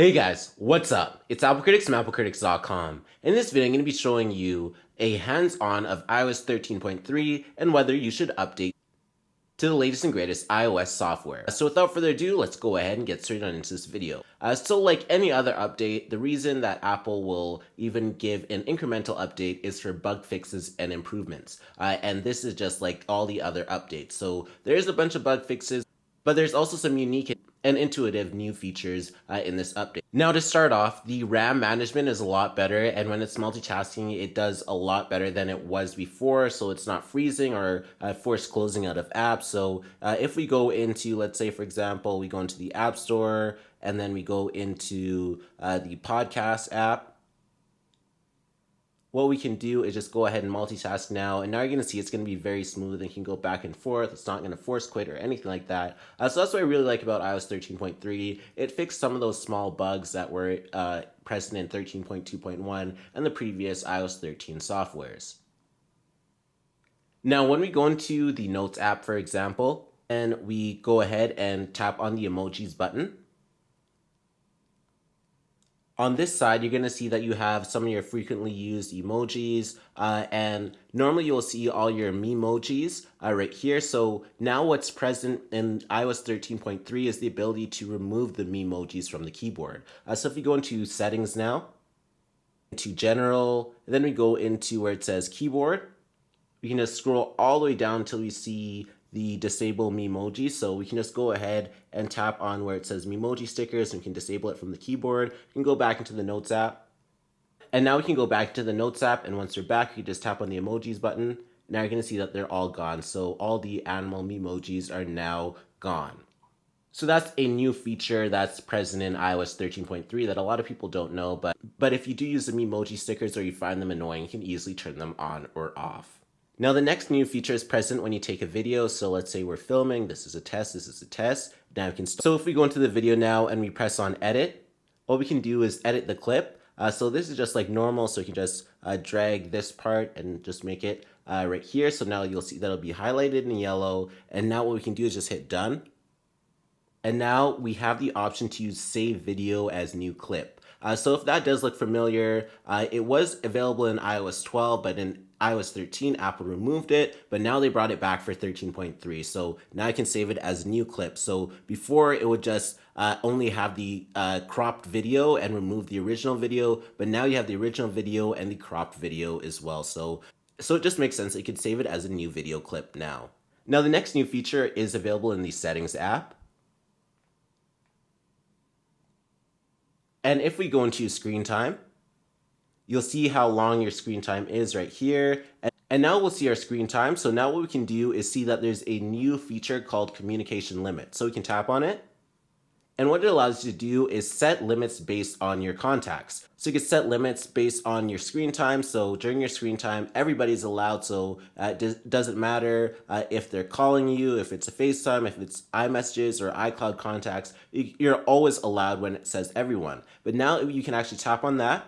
Hey guys, what's up? It's AppleCritics from AppleCritics.com. In this video, I'm going to be showing you a hands-on of iOS 13.3 and whether you should update to the latest and greatest iOS software. So without further ado, let's go ahead and get straight on into this video. So like any other update, the reason that Apple will even give an incremental update is for bug fixes and improvements. And this is just like all the other updates. So there's a bunch of bug fixes, but there's also some unique and intuitive new features in this update. Now to start off, the RAM management is a lot better, and when it's multitasking, it does a lot better than it was before, so it's not freezing or forced closing out of apps. So if we go into, let's say for example, we go into the App Store, and then we go into the podcast app, what we can do is just go ahead and multitask now, and now you're going to see it's going to be very smooth and can go back and forth. It's not going to force quit or anything like that. So that's what I really like about iOS 13.3. It fixed some of those small bugs that were present in 13.2.1 and the previous iOS 13 softwares. Now when we go into the Notes app, for example, and we go ahead and tap on the emojis button, on this side, you're going to see that you have some of your frequently used emojis, and normally you'll see all your memojis right here. So now what's present in iOS 13.3 is the ability to remove the memojis from the keyboard. So if we go into settings now, into general, then we go into where it says keyboard, we can just scroll all the way down until we see the disable Memoji. So we can just go ahead and tap on where it says Emoji Stickers and we can disable it from the keyboard. We can go back into the Notes app. And now we can go back to the Notes app, and once you're back, you can just tap on the emojis button. Now you're gonna see that they're all gone. So all the animal Memojis are now gone. So that's a new feature that's present in iOS 13.3 that a lot of people don't know, but if you do use the Memoji stickers or you find them annoying, you can easily turn them on or off. Now the next new feature is present when you take a video. So let's say we're filming, this is a test, this is a test. Now we can start. So if we go into the video now and we press on edit, what we can do is edit the clip. So this is just like normal, so you can just drag this part and just make it right here. So now you'll see that'll be highlighted in yellow. And now what we can do is just hit done. And now we have the option to use save video as new clip. So if that does look familiar, it was available in iOS 12, but in iOS 13, Apple removed it, but now they brought it back for 13.3. So now I can save it as new clip. So before it would just only have the cropped video and remove the original video, but now you have the original video and the cropped video as well. So it just makes sense that you can save it as a new video clip now. Now the next new feature is available in the Settings app. And if we go into screen time, you'll see how long your screen time is right here. And now we'll see our screen time. So now what we can do is see that there's a new feature called communication limit. So we can tap on it. And what it allows you to do is set limits based on your contacts. So you can set limits based on your screen time. So during your screen time, everybody's allowed. So it doesn't matter if they're calling you, if it's a FaceTime, if it's iMessages or iCloud contacts, you're always allowed when it says everyone. But now you can actually tap on that.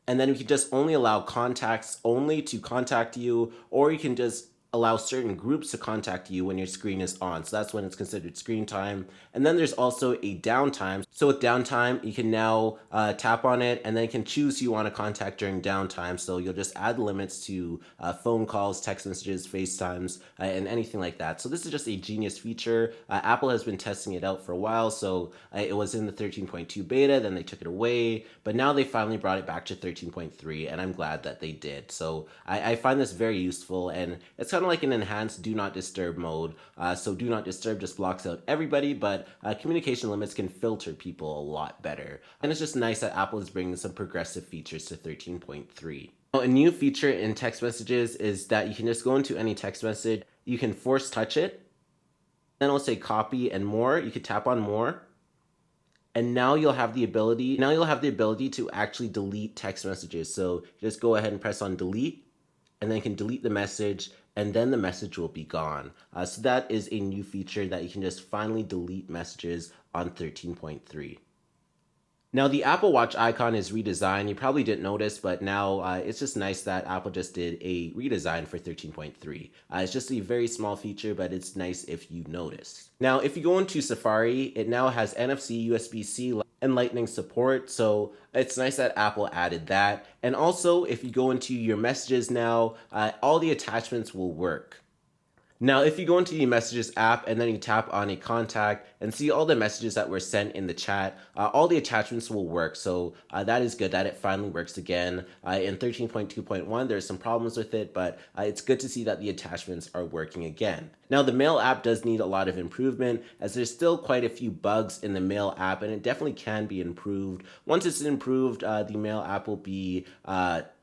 And then you can just only allow contacts only to contact you, or you can just allow certain groups to contact you when your screen is on. So that's when it's considered screen time. And then there's also a downtime. So with downtime, you can now tap on it and then you can choose who you want to contact during downtime. So you'll just add limits to phone calls, text messages, FaceTimes, and anything like that. So this is just a genius feature. Apple has been testing it out for a while. So it was in the 13.2 beta, then they took it away, but now they finally brought it back to 13.3, and I'm glad that they did. So I find this very useful, and it's kind of like an enhanced do not disturb mode. So do not disturb just blocks out everybody, but communication limits can filter people a lot better. And it's just nice that Apple is bringing some progressive features to 13.3. Now, a new feature in text messages is that you can just go into any text message, you can force touch it, then it'll say copy and more. You can tap on more. And now you'll have the ability to actually delete text messages. So just go ahead and press on delete, and then you can delete the message, and then the message will be gone. So that is a new feature that you can just finally delete messages on 13.3. Now the Apple Watch icon is redesigned. You probably didn't notice, but now it's just nice that Apple just did a redesign for 13.3. It's just a very small feature, but it's nice if you notice. Now, if you go into Safari, it now has NFC, USB-C, and Lightning support, so it's nice that Apple added that. And also, if you go into your messages now, all the attachments will work. Now, if you go into the Messages app and then you tap on a contact and see all the messages that were sent in the chat, all the attachments will work. So that is good that it finally works again. In 13.2.1, there's some problems with it, but it's good to see that the attachments are working again. Now, the Mail app does need a lot of improvement, as there's still quite a few bugs in the Mail app, and it definitely can be improved. Once it's improved, the Mail app will be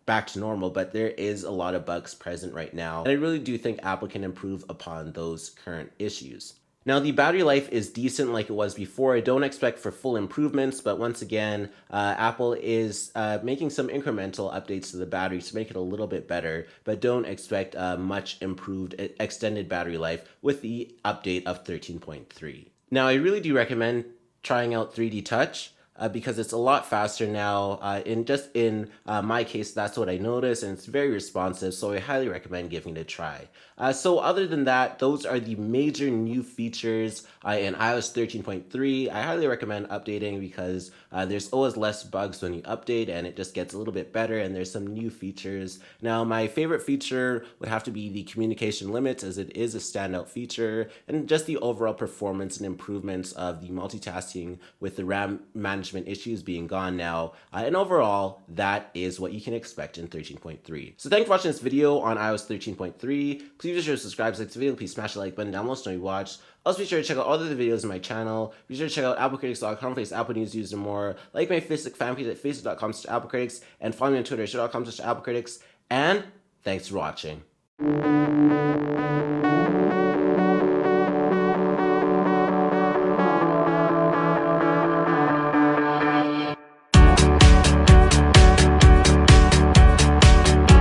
back to normal, but there is a lot of bugs present right now, and I really do think Apple can improve upon those current issues. Now, the battery life is decent like it was before. I don't expect for full improvements, but once again, Apple is making some incremental updates to the battery to make it a little bit better, but don't expect much improved extended battery life with the update of 13.3. Now, I really do recommend trying out 3D Touch. Because it's a lot faster now. In my case, that's what I noticed, and it's very responsive. So I highly recommend giving it a try. So other than that, those are the major new features in iOS 13.3. I highly recommend updating because there's always less bugs when you update, and it just gets a little bit better. And there's some new features. Now, my favorite feature would have to be the communication limits, as it is a standout feature, and just the overall performance and improvements of the multitasking with the RAM management issues being gone now. And overall, that is what you can expect in 13.3. So thanks for watching this video on iOS 13.3. Please be sure to subscribe, like this video, please smash the like button down below so you watch. Also be sure to check out all the other videos on my channel. Be sure to check out applecritics.com for latest Apple news, and more. Like my Facebook fan page at facebook.com/applecritics, and follow me on Twitter at show.com/applecritics. And thanks for watching.